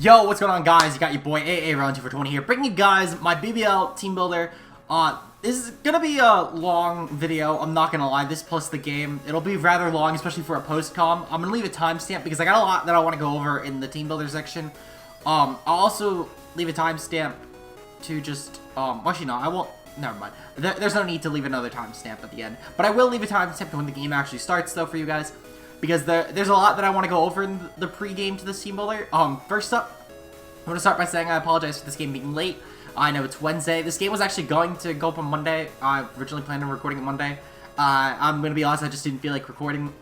Yo, what's going on, guys? You got your boy AA Round 2 for 20 here, bringing you guys my BBL team builder. This is gonna be a long video, I'm not gonna lie. This plus the game, it'll be rather long, especially for a post-com. I'm gonna leave a timestamp because I got a lot that I want to go over in the team builder section. I'll also leave a timestamp to just, actually no, I won't, never mind. There's no need to leave another timestamp at the end. But I will leave a timestamp when the game actually starts, though, for you guys. Because there's a lot that I want to go over in the pre-game to this team builder. First up, I'm going to start by saying I apologize for this game being late. I know it's Wednesday. This game was actually going to go up on Monday. I originally planned on recording it Monday. I'm going to be honest, I just didn't feel like recording.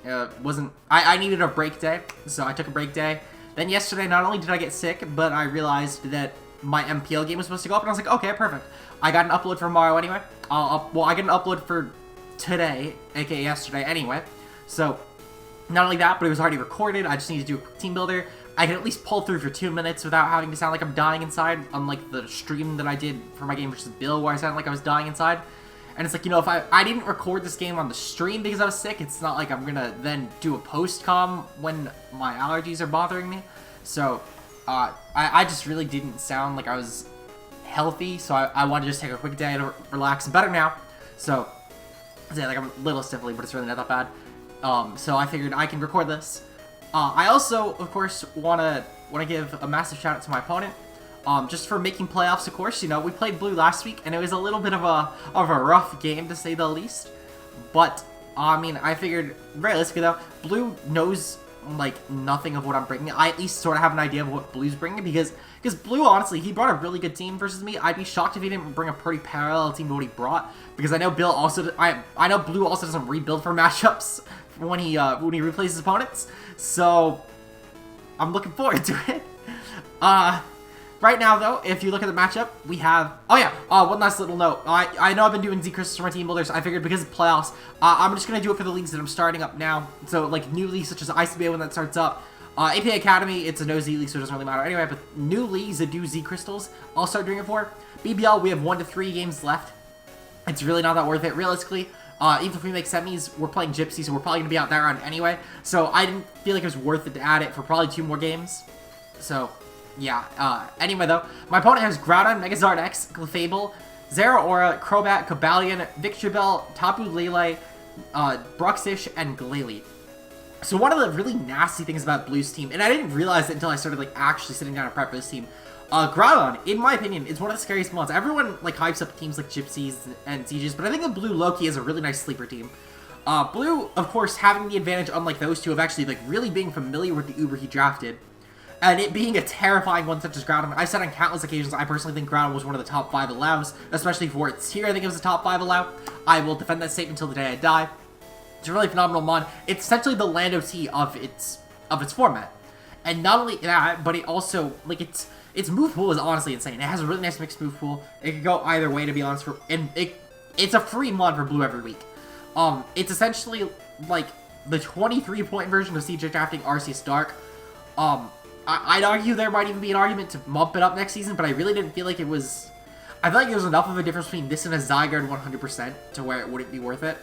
I needed a break day, so I took a break day. Then yesterday, not only did I get sick, but I realized that my MPL game was supposed to go up, and I was like, okay, perfect. I got an upload for tomorrow anyway. Well, I get an upload for today, aka yesterday anyway. So, not only that, but it was already recorded. I just need to do a team builder. I can at least pull through for 2 minutes without having to sound like I'm dying inside, unlike the stream that I did for my game versus Bill, where I sounded like I was dying inside. And it's like, you know, if I didn't record this game on the stream because I was sick, it's not like I'm gonna then do a post-com when my allergies are bothering me. So, I just really didn't sound like I was healthy, so I wanted to just take a quick day to relax. I'm better now, so, yeah, like I'm a little sniffly, but it's really not that bad. So I figured I can record this. I also, of course, wanna give a massive shout out to my opponent, just for making playoffs. Of course, you know, we played blue last week, and it was a little bit of a rough game to say the least. But I mean, I figured realistically though, blue knows like nothing of what I'm bringing. I at least sort of have an idea of what blue's bringing because blue, honestly, he brought a really good team versus me. I'd be shocked if he didn't bring a pretty parallel team to what he brought, because I know Bill also, I know blue also doesn't rebuild for matchups when he replaces opponents. So I'm looking forward to it. Right now, though, if you look at the matchup, we have... Oh, yeah. One last little note. I know I've been doing Z crystals for my team builders. I figured because of playoffs, I'm just going to do it for the leagues that I'm starting up now. So, like, new leagues such as ICBA when that starts up. APA Academy, it's a no Z league, so it doesn't really matter anyway. But new leagues that do Z crystals, I'll start doing it for. BBL, we have 1 to 3 games left. It's really not that worth it, realistically. Even if we make semis, we're playing Gypsy, so we're probably going to be out that round anyway. So, I didn't feel like it was worth it to add it for probably 2 more games. So... yeah, anyway though, my opponent has Groudon, Megazord X, Clefable, Zeraora, Crobat, Cobalion, Victreebel, Tapu Lele, Bruxish, and Glalie. So one of the really nasty things about Blue's team, and I didn't realize it until I started like actually sitting down and prep for this team, Groudon, in my opinion, is one of the scariest mons. Everyone like hypes up teams like Gypsies and Sieges, but I think the Blue Loki is a really nice sleeper team. Blue, of course, having the advantage, unlike those two, of actually like really being familiar with the Uber he drafted. And it being a terrifying one such as Groudon. I've said on countless occasions, I personally think Groudon was one of the top 5 allows, especially for its tier. I think it was the top 5 allow. I will defend that statement until the day I die. It's a really phenomenal mon. It's essentially the Lando T of its format. And not only that, but it also, like, its move pool is honestly insane. It has a really nice mixed move pool. It can go either way, to be honest. And it's a free mon for Blue every week. It's essentially, like, the 23-point version of CJ drafting Arceus Dark. I'd argue there might even be an argument to bump it up next season, but I really didn't feel like it was... I feel like there was enough of a difference between this and a Zygarde 100% to where it wouldn't be worth it.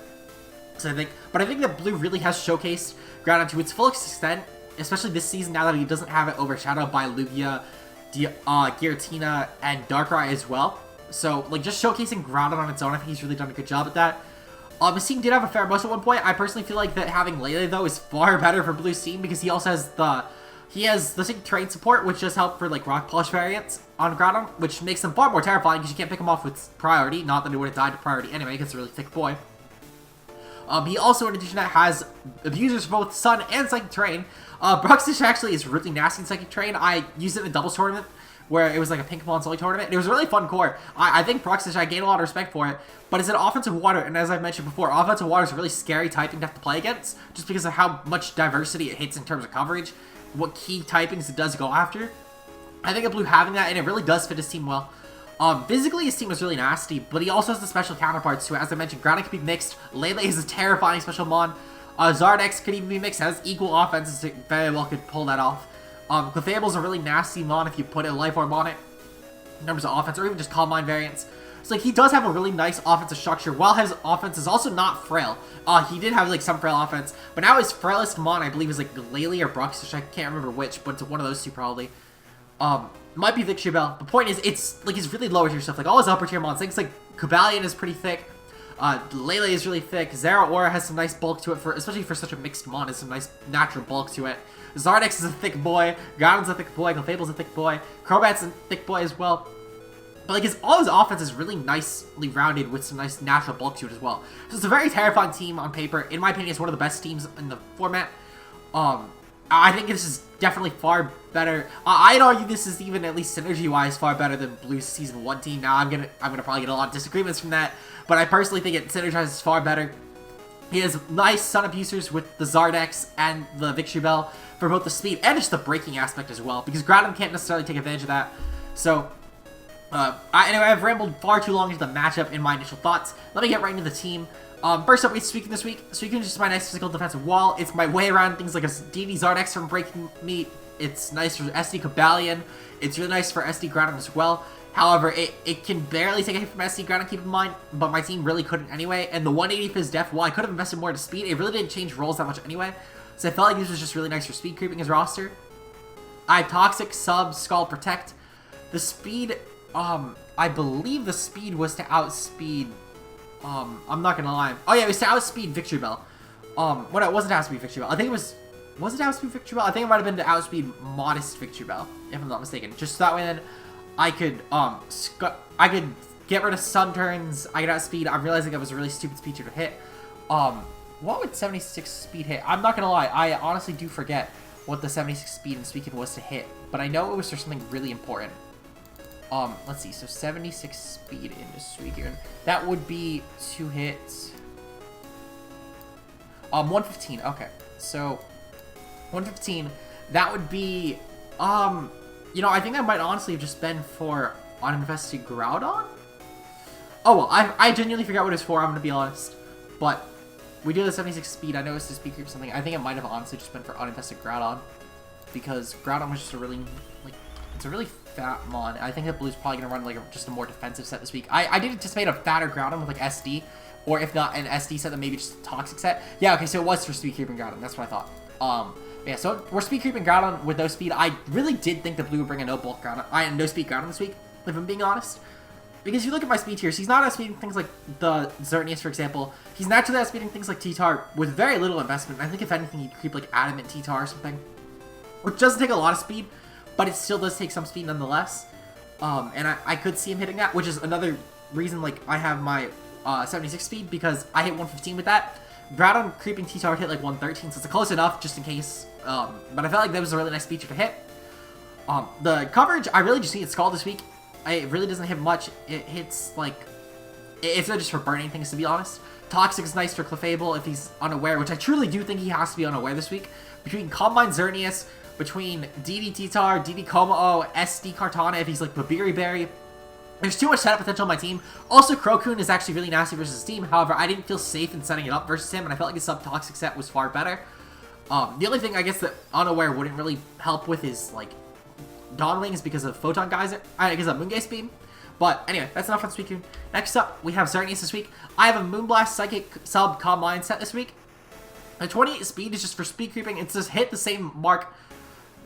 So I think that Blue really has showcased Groudon to its full extent, especially this season now that he doesn't have it overshadowed by Lugia, Giratina, and Darkrai as well. So, like, just showcasing Groudon on its own, I think he's really done a good job at that. His team did have a fair bust at one point. I personally feel like that having Lele, though, is far better for Blue's team because he also has the... He has the Sync Terrain support, which does help for, like, Rock Polish variants on Groudon, which makes them far more terrifying because you can't pick him off with priority. Not that it would have died to priority anyway, because it's a really thick boy. He also, in addition to that, has abusers for both Sun and Psychic Terrain. Bruxish actually is really nasty in Psychic Terrain. I used it in a doubles tournament, where it was like a Pink-Pong Sully tournament, and it was a really fun core. I think Bruxish, I gained a lot of respect for it, but it's an offensive water, and as I've mentioned before, offensive water is a really scary typing to have to play against, just because of how much diversity it hits in terms of coverage. What key typings it does go after. I think of Blue having that, and it really does fit his team well. Physically, his team is really nasty, but he also has the special counterparts to it. As I mentioned, Groudon can be mixed. Lele is a terrifying special mon. Zardex could even be mixed. Has equal offenses, so very well could pull that off. Clefable's a really nasty mon if you put a Life Orb on it, in terms of offense, or even just Calm Mind variants. So like, he does have a really nice offensive structure, while his offense is also not frail. He did have like some frail offense, but now his frailest mon, I believe, is like Glalie or Bruxish. I can't remember which, but it's one of those two probably. Might be Victory Bell. The point is, it's like his really lower tier stuff. Like all his upper tier mons, things like Cobalion is pretty thick. Lele is really thick. Zera Aura has some nice bulk to it, especially for such a mixed mon. Has some nice natural bulk to it. Zardex is a thick boy. Groudon's a thick boy. Clefable's a thick boy. Crobat's a thick boy as well. But like all his offense is really nicely rounded with some nice natural bulk to it as well. So it's a very terrifying team on paper. In my opinion, it's one of the best teams in the format. I think this is definitely far better. I'd argue this is even at least synergy-wise far better than Blue's Season 1 team. Now I'm gonna probably get a lot of disagreements from that, but I personally think it synergizes far better. He has nice Sun Abusers with the Zardex and the Victory Bell for both the speed and just the breaking aspect as well, because Groudon can't necessarily take advantage of that. So, anyway, I've rambled far too long into the matchup in my initial thoughts. Let me get right into the team. First up, we have Suicune this week. Suicune is just my nice physical defensive wall. It's my way around things like a DD Zardex from breaking me. It's nice for SD Cobalion. It's really nice for SD Groudon as well. However, it can barely take a hit from SD Groudon, keep in mind, but my team really couldn't anyway. And the 180 Fizz Def, while I could have invested more into speed, it really didn't change roles that much anyway. So I felt like this was just really nice for speed creeping his roster. I have Toxic, Sub, Scald, Protect. The speed, I believe the speed was to outspeed... I'm not gonna lie. Oh yeah, it was to outspeed Victory Bell. Well, it wasn't to outspeed Victory Bell. I think it was it to outspeed Victory Bell? I think it might have been to outspeed Modest Victory Bell, if I'm not mistaken. Just so that way then I could, get rid of Sun Turns, I could outspeed. I'm realizing that was a really stupid speed tier to hit. What would 76 speed hit? I'm not gonna lie, I honestly do forget what the 76 speed in Suicune was to hit, but I know it was for something really important. Let's see, so 76 speed into Suicune. That would be 2 hits. 115, okay. So, 115, that would be, you know, I think that might honestly have just been for Uninvested Groudon? Oh, well, I genuinely forgot what it was for, I'm gonna be honest. But, we do the 76 speed, I know it's to speed creep something. I think it might have honestly just been for Uninvested Groudon. Because Groudon was just a really, like, it's a really fat mon. I think that Blue's probably going to run like just a more defensive set this week. I did anticipate a fatter Groudon with like SD, or if not an SD set, then maybe just a Toxic set. Yeah, okay, so it was for speed creeping Groudon. That's what I thought. Yeah, so we're speed creeping Groudon with no speed. I really did think that Blue would bring a no bulk Groudon, no speed Groudon this week, if I'm being honest. Because if you look at my speed tiers, he's not outspeeding things like the Xerneas, for example. He's naturally outspeeding things like T-Tar with very little investment. I think if anything, he'd creep like Adamant T-Tar or something, which doesn't take a lot of speed, but it still does take some speed nonetheless. And I could see him hitting that, which is another reason, like, I have my 76 speed, because I hit 115 with that. Groudon creeping T-Tar hit like 113, so it's close enough, just in case. But I felt like that was a really nice feature to hit. The coverage, I really just need Scald this week. It really doesn't hit much. It hits, like, if they're just for burning things, to be honest. Toxic is nice for Clefable if he's unaware, which I truly do think he has to be unaware this week. Between Combine Xerneas, between DD T-Tar, DD Komao, SD Kartana if he's like Babiri Berry. There's too much setup potential on my team. Also, Crokun is actually really nasty versus his team. However, I didn't feel safe in setting it up versus him, and I felt like his sub-toxic set was far better. The only thing I guess that Unaware wouldn't really help with is like Dawn Wings because of Photon Geyser, because of Moongaze Beam. But anyway, that's enough on Suicune. Next up, we have Xerneas this week. I have a Moonblast Psychic sub Combine set this week. The 28 speed is just for speed creeping. It's just hit the same mark.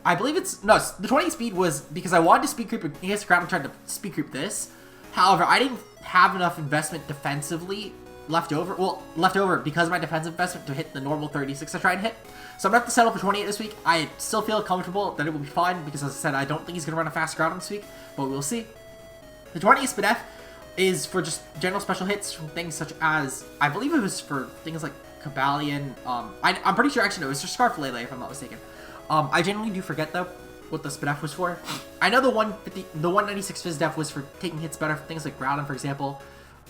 I believe it's... No, the 28 speed was because I wanted to speed creep against Groudon, tried to speed creep this. However, I didn't have enough investment defensively left over. Well, left over because of my defensive investment to hit the normal 36 I tried and hit. So I'm going to have to settle for 28 this week. I still feel comfortable that it will be fine because, as I said, I don't think he's going to run a fast Groudon this week. But we'll see. The 28 speed F is for just general special hits from things such as... I believe it was for things like Cobalion. I'm pretty sure, actually, no, it was for Scarf Lele, if I'm not mistaken. I genuinely do forget, though, what the Spidef was for. I know the 196 Fizz Def was for taking hits better for things like Groudon, for example.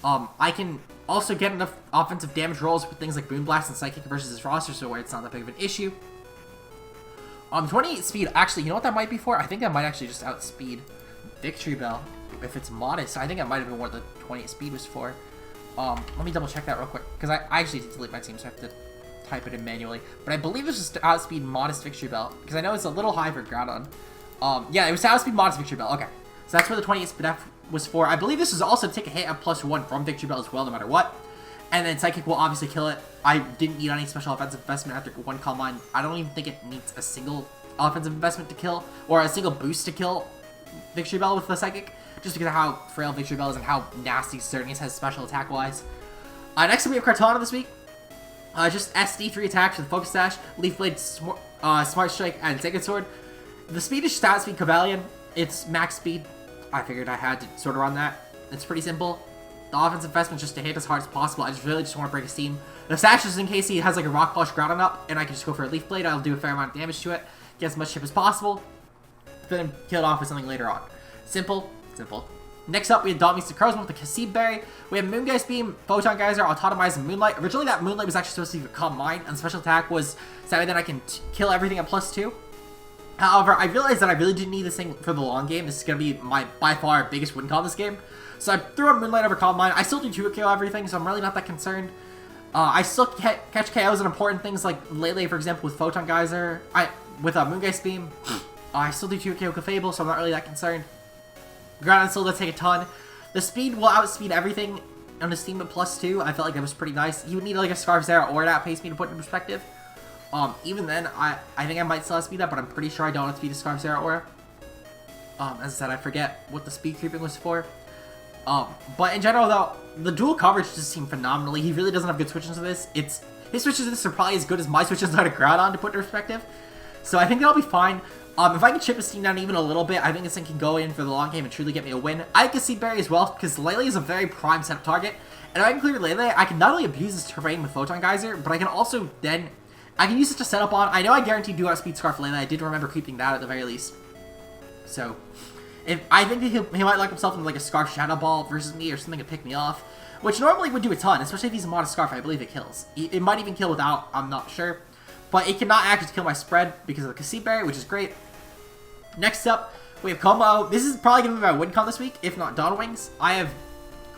I can also get enough offensive damage rolls with things like Moonblast and Psychic versus his roster, so where it's not that big of an issue. 28 speed, actually, you know what that might be for? I think that might actually just outspeed Victory Bell. If it's modest, I think that might have been what the 28 speed was for. Let me double check that real quick, because I actually did delete my team, so I have to type it in manually. But I believe it's just to outspeed modest Victory Bell, because I know it's a little high for Groudon. Yeah, it was to outspeed modest Victory Bell. Okay, so that's where the 28 speed F was for. I believe this is also to take a hit at +1 from Victory Bell as well, no matter what. And then Psychic will obviously kill it. I didn't need any special offensive investment after one Combine. I don't even think it needs a single offensive investment to kill, or a single boost to kill Victory Bell with the Psychic, just because of how frail Victory Bell is and how nasty Xerneas has special attack-wise. Next up, we have Kartana this week. Just SD 3 attacks with Focus Sash, Leaf Blade, Smart Strike, and Sacred Sword. The speed is stat speed Cobalion. It's max speed. I figured I had to sort of run that. It's pretty simple. The offensive investment is just to hit as hard as possible. I really just want to break his team. The Sash is in case he has like a Rock Polish Groudon up, and I can just go for a Leaf Blade. I'll do a fair amount of damage to it, get as much chip as possible, then kill it off with something later on. Simple, simple. Next up, we have Dominic Necrozma with the Cassib Berry. We have Moongeist Beam, Photon Geyser, Autotomize, and Moonlight. Originally, that Moonlight was actually supposed to become mine, and special attack was so that I can kill everything at +2. However, I realized that I really didn't need this thing for the long game. This is going to be my, by far, biggest win con this game. So I threw a Moonlight over Calm Mind. I still do 2 KO everything, so I'm really not that concerned. I still catch KOs on important things like Lele, for example, with Photon Geyser. With Moongeist Beam. I still do 2 KO Clefable, so I'm not really that concerned. Groudon still does take a ton. The speed will outspeed everything on his team at +2. I felt like that was pretty nice. He would need like a Scarf Zera or to outpace me to put it in perspective. Even then, I think I might still outspeed that, but I'm pretty sure I don't outspeed a Scarf Zera Aura. As I said, I forget what the speed creeping was for. But in general, though, the dual coverage just seemed phenomenally. He really doesn't have good switches to this. His switches to this are probably as good as my switches on a Groudon to put in perspective. So I think that'll be fine. If I can chip his team down even a little bit, I think this thing can go in for the long game and truly get me a win. I can see Berry as well, because Lele is a very prime setup target. And if I can clear Lele, I can not only abuse his terrain with Photon Geyser, but I can also then... I can use it to set up on... I know I guarantee do outspeed Scarf Lele. I did remember creeping that at the very least. So, I think he might lock himself into like a Scarf Shadow Ball versus me or something to pick me off. Which normally would do a ton, especially if he's a Mono Scarf. I believe it kills. It might even kill without, I'm not sure. But it cannot actually kill my spread because of the Cassib Berry, which is great. Next up, we have Combo. This is probably going to be my win con this week, if not Dawn Wings. I have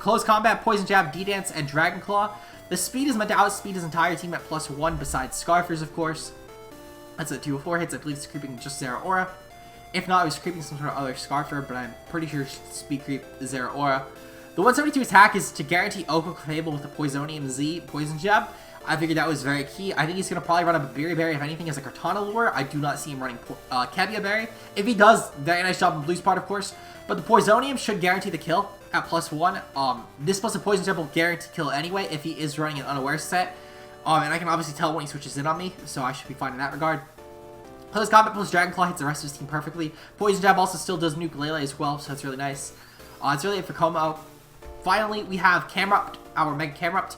Close Combat, Poison Jab, D-Dance, and Dragon Claw. The speed is meant to outspeed his entire team at +1, besides Scarfers, of course. That's a 2-4 hits. I believe it's creeping just Zera Aura. If not, it was creeping some sort of other Scarfer, but I'm pretty sure speed creep is Zera Aura. The 172 attack is to guarantee Oko Clefable with the Poisonium Z Poison Jab. I figured that was very key. I think he's going to probably run a Berry Berry, if anything, as a Kartana lure. I do not see him running Kevia Berry. If he does, very nice job on Blue's part, of course. But the Poisonium should guarantee the kill at +1. This plus a Poison Jab will guarantee kill anyway if he is running an Unaware set. And I can obviously tell when he switches in on me, so I should be fine in that regard. Close Combat plus Dragon Claw hits the rest of his team perfectly. Poison Jab also still does nuke Lele as well, so that's really nice. It's really it for Como. Finally, we have Camerupt, our Mega Camerupt,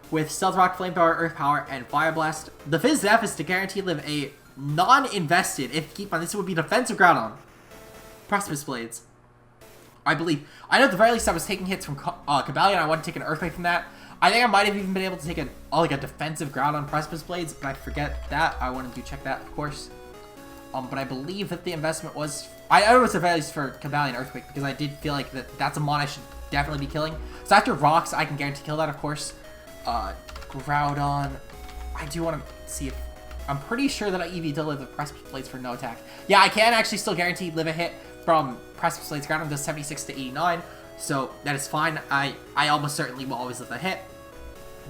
with Stealth Rock, Flamethrower, Earth Power, and Fire Blast. The Fizz Def is to guarantee live a non-invested, if keep on, this would be defensive Groudon. Precipice Blades. I believe. I know at the very least I was taking hits from Cobalion. I want to take an Earthquake from that. I think I might have even been able to take a defensive Groudon Precipice Blades, but I forget that. I wanted to check that, of course. But I believe that the investment was... I know it was at the very least for Cobalion Earthquake, because I did feel like that's a mon I should definitely be killing. So after Rocks, I can guarantee kill that, of course. Groudon. I do want to see if... I'm pretty sure that I EV deliver the Precipice Blades for no attack. Yeah, I can actually still guarantee live a hit from Precipice Blades. Groudon does 76 to 89, so that is fine. I almost certainly will always live a hit.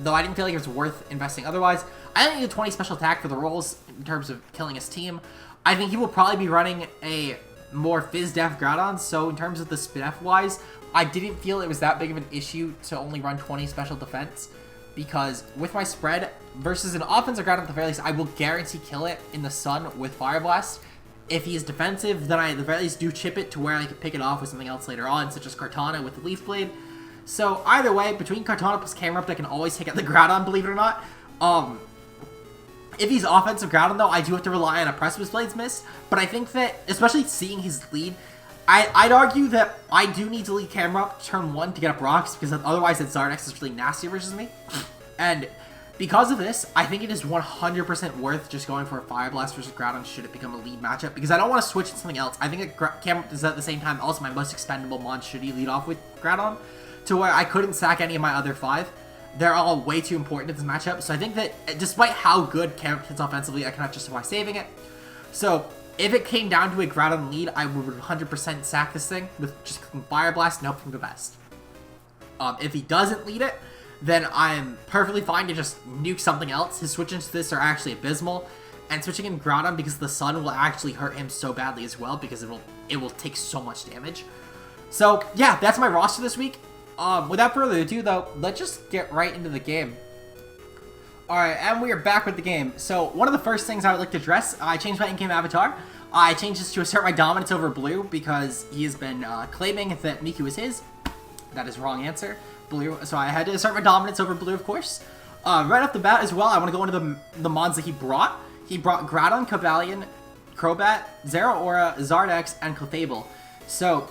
Though I didn't feel like it was worth investing otherwise. I don't need a 20 special attack for the rolls in terms of killing his team. I think he will probably be running a more Fizz Def Groudon, so in terms of the Spidef wise, I didn't feel it was that big of an issue to only run 20 special defense. Because with my spread versus an offensive Groudon at the very least, I will guarantee kill it in the sun with Fire Blast. If he is defensive, then I at the very least do chip it to where I can pick it off with something else later on, such as Kartana with the Leaf Blade. So either way, between Kartana plus Camerupt, I can always take out the Groudon, believe it or not. If he's offensive Groudon, though, I do have to rely on a Precipice Blades miss. But I think that, especially seeing his lead, I'd argue that I do need to lead Camerupt turn 1 to get up Rocks, because otherwise that Zardex is really nasty versus me. And because of this, I think it is 100% worth just going for a Fire Blast versus Groudon should it become a lead matchup, because I don't want to switch to something else. I think that Camerupt is at the same time also my most expendable mon should he lead off with Groudon, to where I couldn't sack any of my other 5. They're all way too important in this matchup, so I think that despite how good Camerupt hits offensively, I cannot justify saving it. So if it came down to a Groudon lead, I would 100% sack this thing with just clicking Fire Blast and hope for the best. If he doesn't lead it, then I'm perfectly fine to just nuke something else. His switches to this are actually abysmal, and switching in Groudon because the sun will actually hurt him so badly as well, because it will it will take so much damage. So, yeah, that's my roster this week. Without further ado, though, let's just get right into the game. Alright, and we are back with the game. So, one of the first things I would like to address, I changed my in-game avatar. I changed this to assert my dominance over Blue because he has been claiming that Miku is his. That is wrong answer. Blue, so I had to assert my dominance over Blue, of course. Right off the bat as well, I want to go into the mons that he brought. He brought Groudon, Cobalion, Crobat, Zeraora, Zardex, and Clefable. So,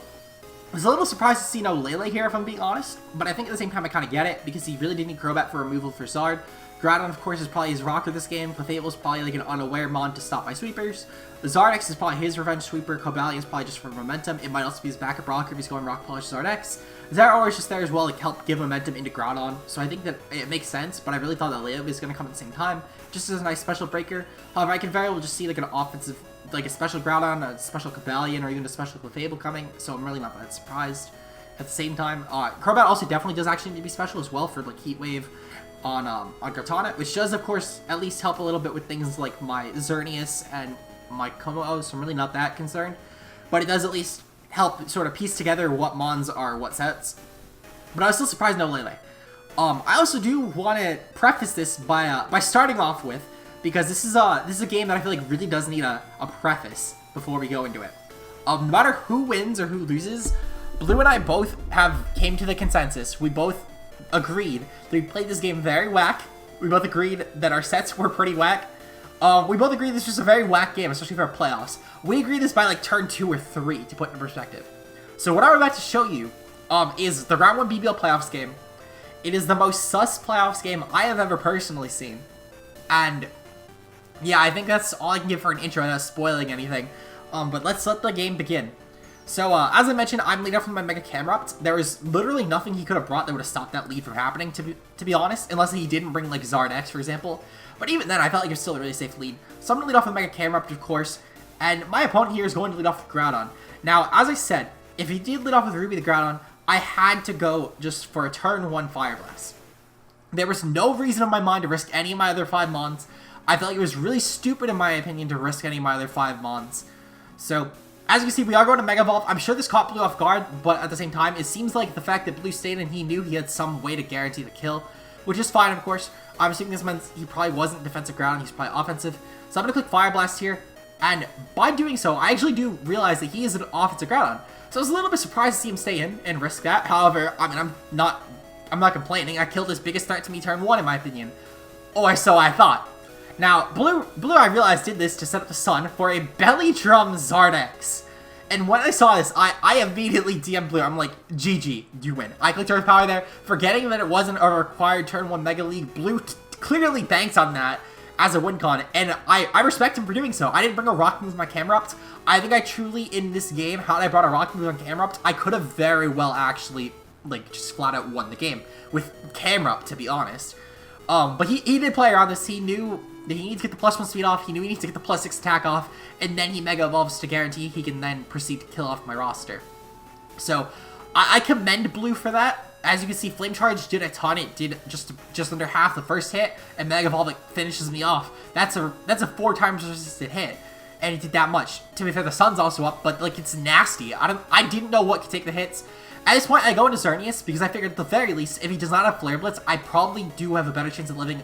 I was a little surprised to see no Lele here, if I'm being honest, but I think at the same time I kind of get it, because he really did need Crobat for removal for Zard. Groudon, of course, is probably his rocker this game. Clefable is probably like an unaware mon to stop my sweepers. The Zardex is probably his revenge sweeper. Cobalion is probably just for momentum. It might also be his backup rocker if he's going Rock Polish Zardex. Zeraora is just there as well to help give momentum into Groudon, so I think that it makes sense, but I really thought that Lele was going to come at the same time, just as a nice special breaker. However, I can very well just see like an offensive, like a special Groudon, a special Cobalion, or even a special Clefable coming, so I'm really not that surprised. At the same time, Crobat also definitely does actually need to be special as well for like Heat Wave on Gartana, which does of course at least help a little bit with things like my Xerneas and my Como, so I'm really not that concerned. But it does at least help sort of piece together what mons are what sets. But I was still surprised no Lele. I also do want to preface this by starting off with, because this is a game that I feel like really does need a preface before we go into it. No matter who wins or who loses, Blue and I both came to the consensus. We both agreed that we played this game very whack. We both agreed that our sets were pretty whack. We both agreed this was a very whack game, especially for our playoffs. We agreed this by like turn 2 or 3, to put in perspective. So what I'm about to show you is the round 1 BBL playoffs game. It is the most sus playoffs game I have ever personally seen. And yeah, I think that's all I can give for an intro without spoiling anything. But let's let the game begin. So, as I mentioned, I'm lead off with my Mega Camerupt. There was literally nothing he could have brought that would have stopped that lead from happening, to be honest, unless he didn't bring, like, Zardex, for example. But even then, I felt like it was still a really safe lead. So I'm going to lead off with Mega Camerupt, of course, and my opponent here is going to lead off with Groudon. Now, as I said, if he did lead off with Ruby the Groudon, I had to go just for a turn 1 Fire Blast. There was no reason in my mind to risk any of my other 5 mons. I felt like it was really stupid, in my opinion, to risk any of my other 5 mons. So, as you can see, we are going to Mega Evolve. I'm sure this caught Blue off guard, but at the same time, it seems like the fact that Blue stayed and he knew he had some way to guarantee the kill, which is fine, of course. I'm assuming this meant he probably wasn't defensive ground, he's probably offensive. So I'm going to click Fire Blast here, and by doing so, I actually do realize that he is an offensive Groudon. So I was a little bit surprised to see him stay in and risk that. However, I mean, I'm not complaining. I killed his biggest threat to me turn 1, in my opinion. Or so I thought. Now, Blue, I realized, did this to set up the Sun for a Belly Drum Zardex. And when I saw this, I immediately DM'd Blue. I'm like, GG, you win. I clicked Earth Power there, forgetting that it wasn't a required turn 1 Mega League. Blue clearly banks on that as a win con, and I respect him for doing so. I didn't bring a Rock Move with my Camerupt. I think I truly, in this game, had I brought a Rock Move on Camerupt, I could have very well actually, like, just flat out won the game with Camerupt, to be honest. But he did play around this. He knew that he needs to get the +1 speed off, he knew he needs to get the +6 attack off, and then he Mega Evolves to guarantee he can then proceed to kill off my roster. So, I commend Blue for that. As you can see, Flame Charge did a ton. It did just under half the first hit, and Mega Evolve like, finishes me off. That's a 4 times resisted hit, and it did that much. To be fair, the Sun's also up, but like it's nasty. I didn't know what could take the hits. At this point, I go into Xerneas because I figured at the very least, if he does not have Flare Blitz, I probably do have a better chance of living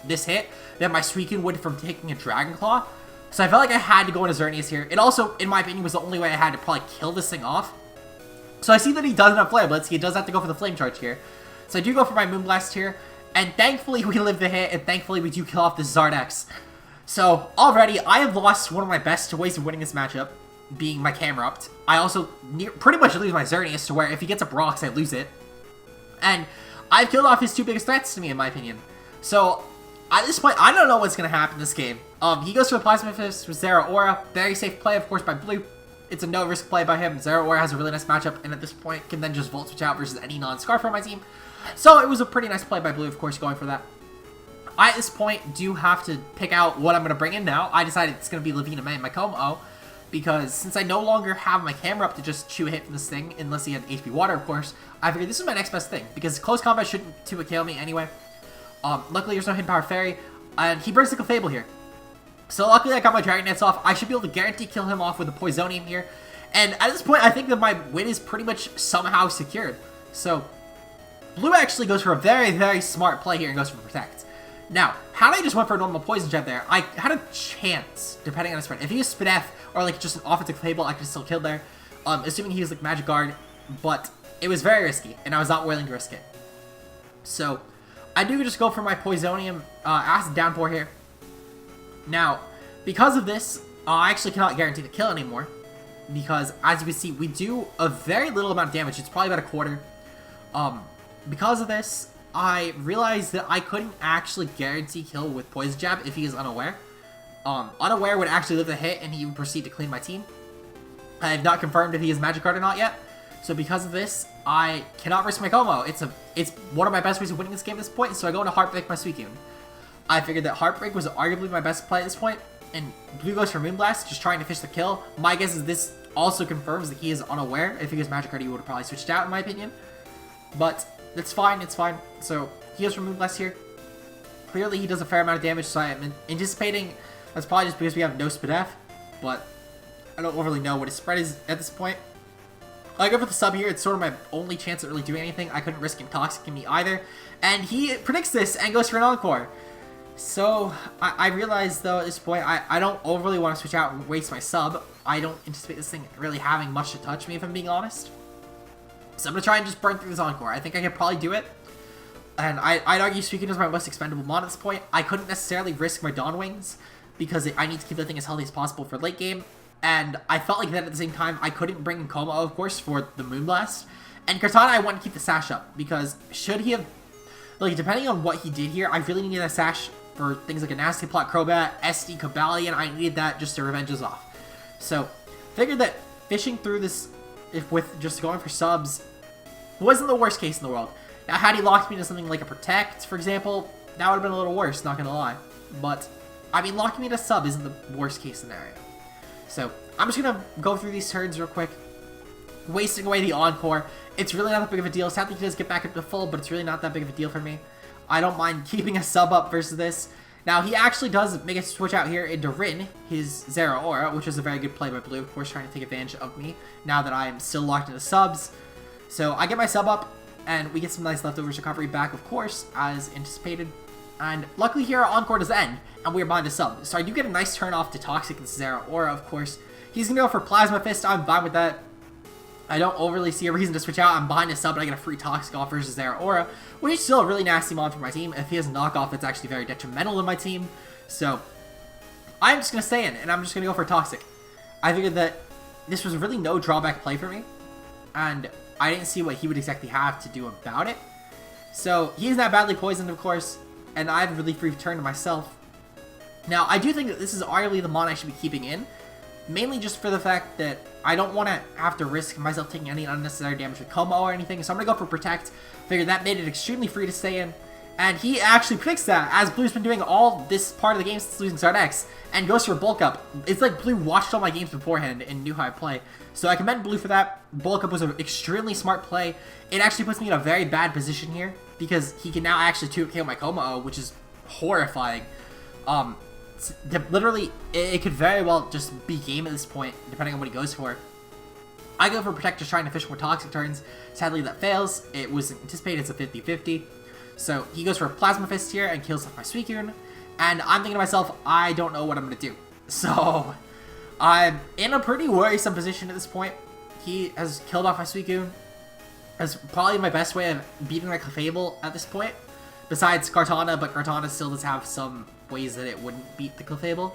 this hit than my Suicune would from taking a Dragon Claw. So I felt like I had to go into Xerneas here. It also, in my opinion, was the only way I had to probably kill this thing off. So I see that he doesn't have Flare Blitz. He does have to go for the Flame Charge here. So I do go for my Moonblast here. And thankfully, we live the hit. And thankfully, we do kill off this Zardex. So already, I have lost one of my best ways of winning this matchup, being my Camerupt. I also pretty much lose my Xerneas to where if he gets a Brox, I lose it. And I've killed off his 2 biggest threats to me, in my opinion. So at this point, I don't know what's going to happen in this game. He goes for a Plasma Fist with Zeraora. Very safe play, of course, by Blue. It's a no-risk play by him. Zeraora has a really nice matchup, and at this point can then just Volt Switch out versus any non-Scarf on my team. So it was a pretty nice play by Blue, of course, going for that. I, at this point, do have to pick out what I'm going to bring in now. I decided it's going to be Lavina May and my Como, because since I no longer have my camera up to just chew a hit from this thing, unless he had HP Water, of course, I figured this is my next best thing, because close combat shouldn't 2-KO me anyway. Luckily, there's no Hidden Power Fairy, and he brings the Clefable here. So luckily I got my Dragon Dance off. I should be able to guarantee kill him off with a Poisonium here. And at this point, I think that my win is pretty much somehow secured. So, blue actually goes for a very, very smart play here and goes for protect. Now, had I just went for a normal poison jab there, I had a chance, depending on his spread. If he used Spinef or like just an offensive table, I could still kill there. Assuming he was like Magic Guard, but it was very risky, and I was not willing to risk it. So, I do just go for my Poisonium Acid Downpour here. Now, because of this, I actually cannot guarantee the kill anymore, because as you can see, we do a very little amount of damage. It's probably about a quarter. Because of this, I realized that I couldn't actually guarantee kill with Poison Jab if he is unaware. Unaware would actually live the hit, and he would proceed to clean my team. I have not confirmed if he is Magic Guard or not yet. So because of this, I cannot risk my Como. It's one of my best ways of winning this game at this point, so I go into Heartbreak my Suicune. I figured that Heartbreak was arguably my best play at this point, and blue goes for Moonblast, just trying to fish the kill. My guess is this also confirms that he is unaware. If he was Magic Guard, he would have probably switched out, in my opinion. But it's fine, it's fine. So he goes for Moonblast here. Clearly he does a fair amount of damage, so I am anticipating that's probably just because we have no Spinef, but I don't really know what his spread is at this point. I go for the sub here. It's sort of my only chance at really doing anything. I couldn't risk him toxicking me either. And he predicts this and goes for an Encore. So, I realize, though, at this point, I don't overly want to switch out and waste my sub. I don't anticipate this thing really having much to touch me, if I'm being honest. So I'm going to try and just burn through this Encore. I think I could probably do it. And I'd argue Suicune is my most expendable mod at this point. I couldn't necessarily risk my Dawn Wings, because I need to keep the thing as healthy as possible for late game. And I felt like that at the same time, I couldn't bring Como, of course, for the Moonblast. And Kartana, I want to keep the Sash up, because should he have... Like, depending on what he did here, I really needed a Sash for things like a Nasty Plot Crobat, SD Cobalion. I needed that just to revenge us off. So, figured that fishing through this, with just going for subs, wasn't the worst case in the world. Now, had he locked me into something like a Protect, for example, that would have been a little worse, not gonna lie. But, I mean, locking me into sub isn't the worst case scenario. So, I'm just going to go through these turns real quick, wasting away the Encore. It's really not that big of a deal. Sadly, he does get back up to full, but it's really not that big of a deal for me. I don't mind keeping a sub up versus this. Now, he actually does make a switch out here into Rin, his Zeraora, which is a very good play by blue, of course, trying to take advantage of me, now that I am still locked into subs. So, I get my sub up, and we get some nice leftovers recovery back, of course, as anticipated. And luckily here, our Encore does end, and we are behind the sub. So I do get a nice turn off to Toxic and Zeraora, of course. He's going to go for Plasma Fist. I'm fine with that. I don't overly see a reason to switch out. I'm behind a sub, but I get a free Toxic off versus Zeraora, which is still a really nasty mod for my team. If he has a knockoff, it's actually very detrimental to my team. So I'm just going to stay in, and I'm just going to go for Toxic. I figured that this was really no drawback play for me, and I didn't see what he would exactly have to do about it. So he's not badly poisoned, of course, and I have a really free turn to myself. Now, I do think that this is arguably the mod I should be keeping in, mainly just for the fact that I don't want to have to risk myself taking any unnecessary damage with Como or anything, so I'm going to go for Protect. Figure that made it extremely free to stay in, and he actually predicts that, as Blue's been doing all this part of the game since losing Start X, and goes for Bulk Up. It's like Blue watched all my games beforehand and knew how I play, so I commend Blue for that. Bulk Up was an extremely smart play. It actually puts me in a very bad position here, because he can now actually 2-KO my Como, which is horrifying. Literally, it could very well just be game at this point, depending on what he goes for. I go for Protect, just trying to fish more Toxic turns. Sadly, that fails. It was anticipated it's a 50-50. So he goes for a Plasma Fist here and kills off my Suicune. And I'm thinking to myself, I don't know what I'm going to do. So I'm in a pretty worrisome position at this point. He has killed off my Suicune. That's probably my best way of beating my Clefable at this point. Besides Kartana, but Kartana still does have some ways that it wouldn't beat the Clefable.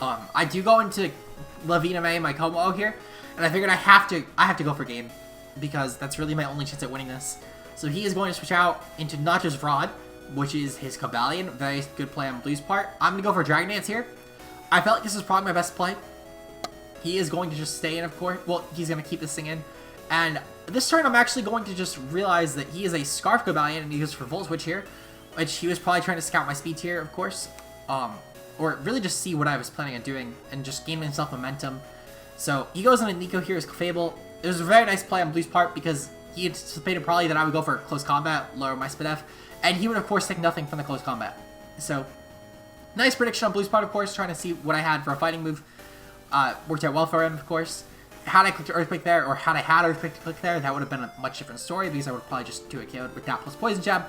I do go into Lavina May, my Como here, and I figured I have to go for game, because that's really my only chance at winning this. So he is going to switch out into not just Rod, which is his Cobalion, very good play on Blue's part. I'm going to go for Dragon Dance here. I felt like this is probably my best play. He is going to just stay in, of course. Well, he's going to keep this thing in. And this turn, I'm actually going to just realize that he is a Scarf Cobalion, and he goes for Volt Switch here, which he was probably trying to scout my speed tier, of course. Or really just see what I was planning on doing, and just gain himself momentum. So he goes on a Nico here as Clefable. It was a very nice play on Blue's part, because he anticipated probably that I would go for Close Combat, lower my Spinef, and he would, of course, take nothing from the Close Combat. So, nice prediction on Blue's part, of course, trying to see what I had for a fighting move. Worked out well for him, of course. had I clicked Earthquake there, or had I had Earthquake to click there, that would have been a much different story, because I would probably just do a KO with that plus Poison Jab.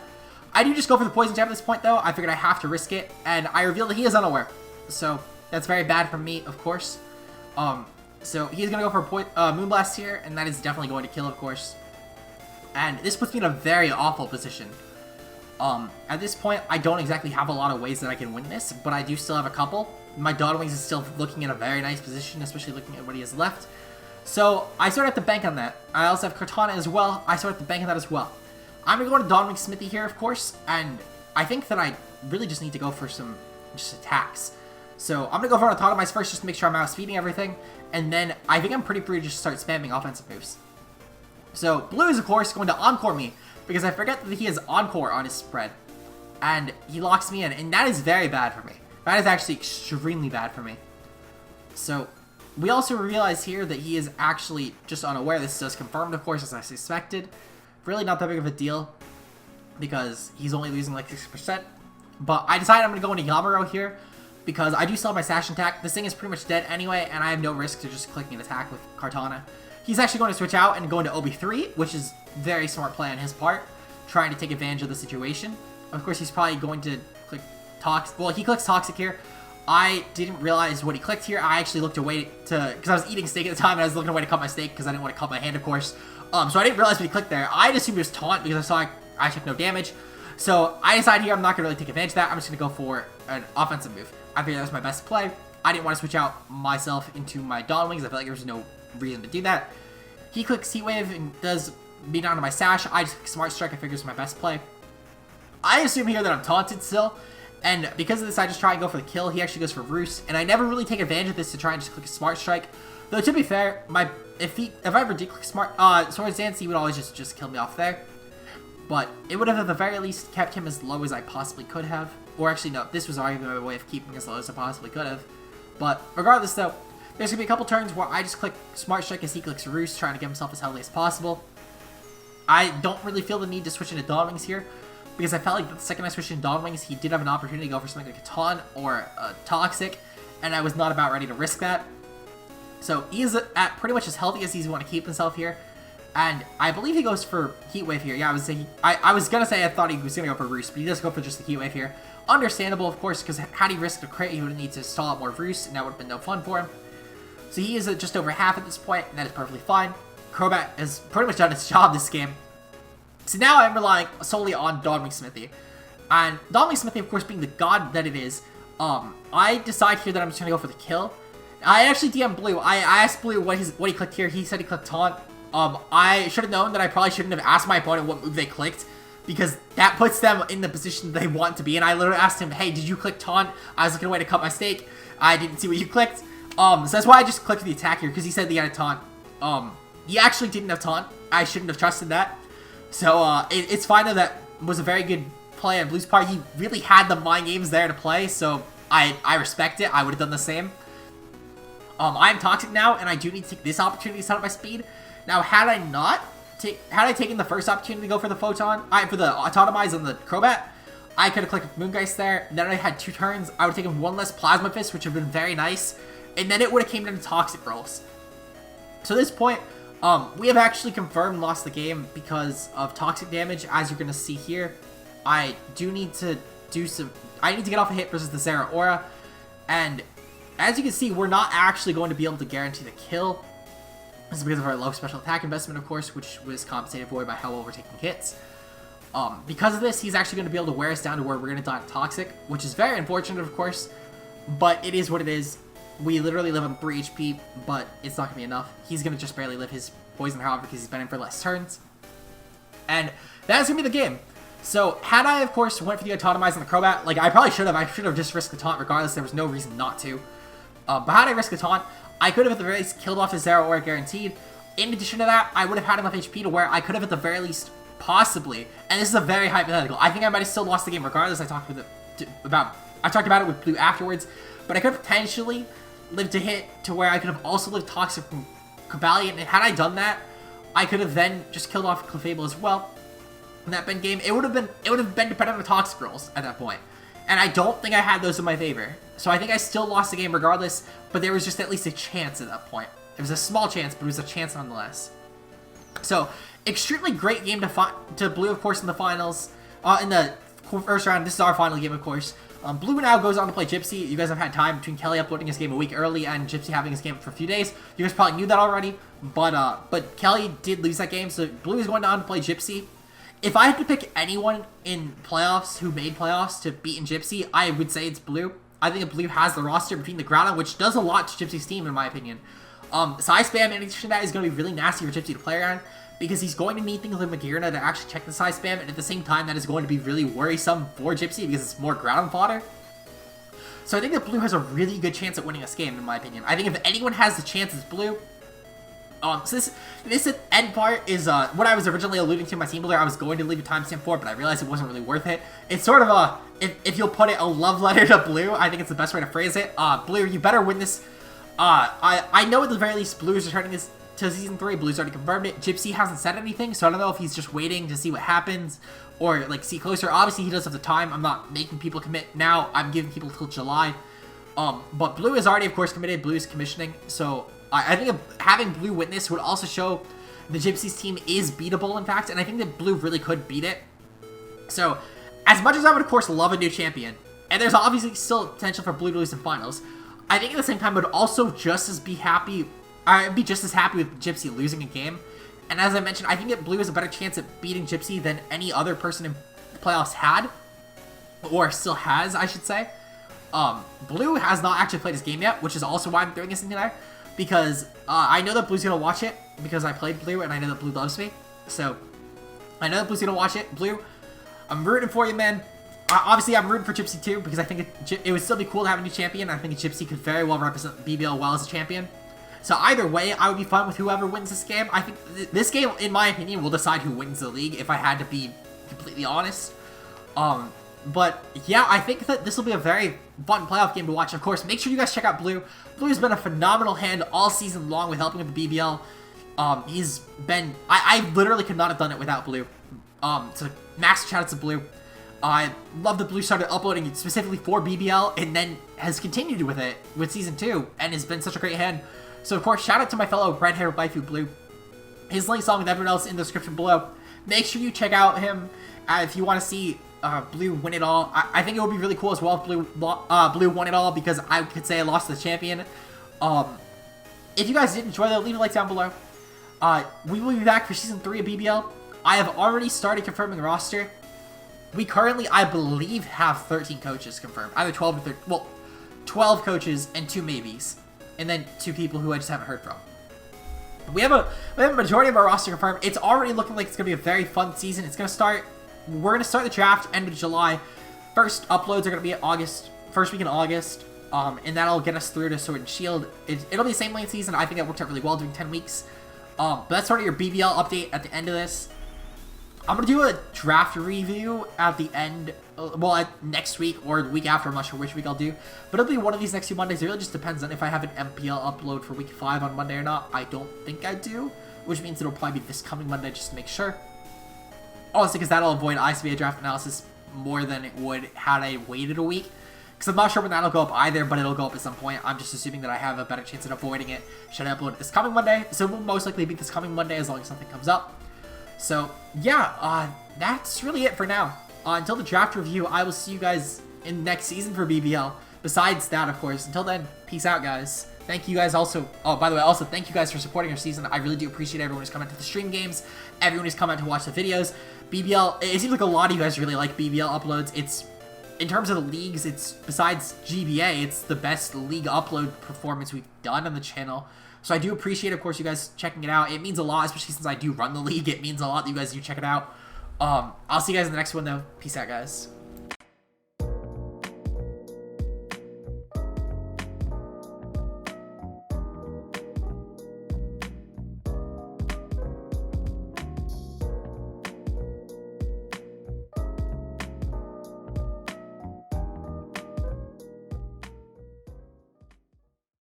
I do just go for the Poison Jab at this point, though. I figured I have to risk it, and I reveal that he is unaware. So, that's very bad for me, of course. So, he's going to go for a Moonblast here, and that is definitely going to kill, of course. And this puts me in a very awful position. At this point, I don't exactly have a lot of ways that I can win this, but I do still have a couple. My Dawn Wings is still looking in a very nice position, especially looking at what he has left. So, I sort of have to bank on that. I also have Cortana as well. I sort of have to bank on that as well. I'm going to go to Dawn Wing Smithy here, of course, and I think that I really just need to go for some just attacks. So, I'm going to go for an Autotomize first just to make sure I'm outspeeding everything, and then I think I'm pretty free to just start spamming offensive moves. So, Blue is, of course, going to Encore me, because I forget that he has Encore on his spread, and he locks me in, and that is very bad for me. That is actually extremely bad for me. So, we also realize here that he is actually just unaware. This is just confirmed, of course, as I suspected. Really not that big of a deal, because he's only losing like 6%. But I decided I'm going to go into Yamaro here, because I do still have my Sash attack. This thing is pretty much dead anyway, and I have no risk to just clicking an attack with Cortana. He's actually going to switch out and go into OB3, which is very smart play on his part, trying to take advantage of the situation. Of course, he's probably going to click Toxic. Well, he clicks Toxic here. I didn't realize what he clicked here. I actually looked away to, because I was eating steak at the time, and I was looking away to cut my steak because I didn't want to cut my hand, of course. So I didn't realize what he clicked there. I assumed it was Taunt because I saw I took no damage. So I decided here I'm not going to really take advantage of that. I'm just going to go for an offensive move. I figured that was my best play. I didn't want to switch out myself into my Dawn Wings. I felt like there was no reason to do that. He clicks Heat Wave and does beat down to my Sash. I just click Smart Strike. I figure it's my best play. I assume here that I'm taunted still. And because of this, I just try and go for the kill. He actually goes for Roost. And I never really take advantage of this to try and just click a Smart Strike. Though, to be fair, if I ever did click Swords Dance, he would always just kill me off there. But it would have, at the very least, kept him as low as I possibly could have. Or actually, no, this was already my way of keeping as low as I possibly could have. But regardless, though, there's going to be a couple turns where I just click Smart Strike as he clicks Roost, trying to get himself as healthy as possible. I don't really feel the need to switch into Dawn Wings here, because I felt like the second I switched into Dawn Wings, he did have an opportunity to go for something like a Taunt or a Toxic, and I was not about ready to risk that. So he is at pretty much as healthy as he's want to keep himself here, and I believe he goes for Heat Wave here. Yeah, I was gonna say I thought he was gonna go for Roost, but he does go for just the Heat Wave here. Understandable, of course, because had he risked a crit, he would need to stall out more Roost, and that would have been no fun for him. So he is at just over half at this point, and that is perfectly fine. Crobat has pretty much done its job this game. So now I'm relying solely on Dawn Wing Smithy. And Dawn Wing Smithy, of course, being the god that it is, I decide here that I'm just going to go for the kill. I actually DM'd Blue. I asked Blue what he clicked here. He said he clicked Taunt. I should have known that I probably shouldn't have asked my opponent what move they clicked, because that puts them in the position they want to be. And I literally asked him, hey, did you click Taunt? I was looking away to cut my steak. I didn't see what you clicked. So that's why I just clicked the attack here, because he said he had a Taunt. He actually didn't have Taunt. I shouldn't have trusted that. So, it's fine though. That was a very good play on Blue's part. He really had the mind games there to play, so I respect it. I would have done the same. I'm Toxic now, and I do need to take this opportunity to set up my speed. Now, had I taken the first opportunity to go for the Photon, for the Autotomize on the Crobat, I could have clicked Moongeist there, and then I had 2 turns. I would have taken 1 less Plasma Fist, which would have been very nice, and then it would have came down to Toxic rolls. So at this point, we have actually confirmed lost the game because of Toxic damage, as you're going to see here. I do need to I need to get off a hit versus the Zera Aura, and as you can see, we're not actually going to be able to guarantee the kill. This is because of our low special attack investment, of course, which was compensated for by how well we're taking hits. Because of this, he's actually going to be able to wear us down to where we're going to die Toxic, which is very unfortunate, of course, but it is what it is. We literally live on 3 HP, but it's not going to be enough. He's going to just barely live his poison, however, because he's been in for less turns. And that's going to be the game. So, had I, of course, went for the Autotomize on the Crobat, like, I probably should have. I should have just risked the Taunt regardless. There was no reason not to. But had I risked the Taunt, I could have at the very least killed off his Zera Aura guaranteed. In addition to that, I would have had enough HP to where I could have at the very least possibly, and this is a very hypothetical, I think I might have still lost the game regardless. I talked about it with Blue afterwards, but I could have potentially lived a hit to where I could have also lived Toxic from Cobalion, and had I done that, I could have then just killed off Clefable as well. In that Ben game, it would have been dependent on the Toxic rolls at that point. And I don't think I had those in my favor. So I think I still lost the game regardless, but there was just at least a chance at that point. It was a small chance, but it was a chance nonetheless. So, extremely great game to Blue, of course, in the finals. In the first round, this is our final game, of course. Blue now goes on to play Gypsy. You guys have had time between Kelly uploading his game a week early and Gypsy having his game for a few days. You guys probably knew that already, but Kelly did lose that game, so Blue is going on to play Gypsy. If I had to pick anyone in playoffs who made playoffs to beat in Gypsy, I would say it's Blue. I think Blue has the roster between the ground, which does a lot to Gypsy's team, in my opinion. Size spam, in addition to that, is going to be really nasty for Gypsy to play around, because he's going to need things like Magirna to actually check the size spam, and at the same time, that is going to be really worrisome for Gypsy, because it's more ground fodder. So I think that Blue has a really good chance at winning this game, in my opinion. I think if anyone has the chance, it's Blue. So this end part is what I was originally alluding to in my team builder. I was going to leave a timestamp for, but I realized it wasn't really worth it. It's sort of a, if you'll put it, a love letter to Blue. I think it's the best way to phrase it. Blue, you better win this. I know at the very least Blue is returning this to Season 3. Blue's already confirmed it. Gypsy hasn't said anything, so I don't know if he's just waiting to see what happens or, like, see closer. Obviously, he does have the time. I'm not making people commit now. I'm giving people till July. But Blue is already, of course, committed. Blue is commissioning, so I think having Blue win this would also show the Gypsy's team is beatable, in fact, and I think that Blue really could beat it. So, as much as I would, of course, love a new champion, and there's obviously still potential for Blue to lose in finals, I think at the same time I would also just as be happy, I'd be just as happy with Gypsy losing a game. And as I mentioned, I think that Blue has a better chance at beating Gypsy than any other person in the playoffs had, or still has, I should say. Blue has not actually played his game yet, which is also why I'm throwing this in there. Because I know that Blue's going to watch it, because I played Blue, and I know that Blue loves me. So, I know that Blue's going to watch it. Blue, I'm rooting for you, man. Obviously, I'm rooting for Gypsy, too, because I think it would still be cool to have a new champion. I think Gypsy could very well represent BBL well as a champion. So, either way, I would be fine with whoever wins this game. I think this game, in my opinion, will decide who wins the league, if I had to be completely honest. But, yeah, I think that this will be a very fun playoff game to watch. Of course, make sure you guys check out Blue. Blue has been a phenomenal hand all season long with helping with the BBL. He's been... I literally could not have done it without Blue. So, massive shout out to Blue. I love that Blue started uploading specifically for BBL and then has continued with it with Season 2 and has been such a great hand. So, of course, shout out to my fellow red-haired waifu, Blue. His link's on with everyone else in the description below. Make sure you check out him if you want to see Blue win it all. I think it would be really cool as well if Blue won it all, because I could say I lost the champion. If you guys did enjoy that, leave a like down below. We will be back for Season 3 of BBL. I have already started confirming roster. We currently, I believe, have 13 coaches confirmed. Either 12 or 13. Well, 12 coaches and 2 maybes. And then 2 people who I just haven't heard from. We have a majority of our roster confirmed. It's already looking like it's going to be a very fun season. It's going to start... We're going to start the draft end of July. First uploads are going to be August. First week in August. And that'll get us through to Sword and Shield. It'll be the same length season. I think that worked out really well doing 10 weeks. But that's sort of your BBL update at the end of this. I'm going to do a draft review at the end, well, next week or the week after. I'm not sure which week I'll do. But it'll be one of these next 2 Mondays. It really just depends on if I have an MPL upload for week 5 on Monday or not. I don't think I do, which means it'll probably be this coming Monday just to make sure. Also, because that'll avoid ICBA draft analysis more than it would had I waited a week. Because I'm not sure when that'll go up either, but it'll go up at some point. I'm just assuming that I have a better chance at avoiding it should I upload it this coming Monday. So it will most likely be this coming Monday as long as something comes up. So, yeah, that's really it for now. Until the draft review, I will see you guys in next season for BBL. Besides that, of course. Until then, peace out, guys. Thank you guys also... Oh, by the way, also, thank you guys for supporting our season. I really do appreciate everyone who's come out to the stream games, everyone who's come out to watch the videos. BBL, it seems like a lot of you guys really like BBL uploads. It's... In terms of the leagues, it's... Besides GBA, it's the best league upload performance we've done on the channel. So I do appreciate, of course, you guys checking it out. It means a lot, especially since I do run the league. It means a lot that you guys do check it out. I'll see you guys in the next one, though. Peace out, guys.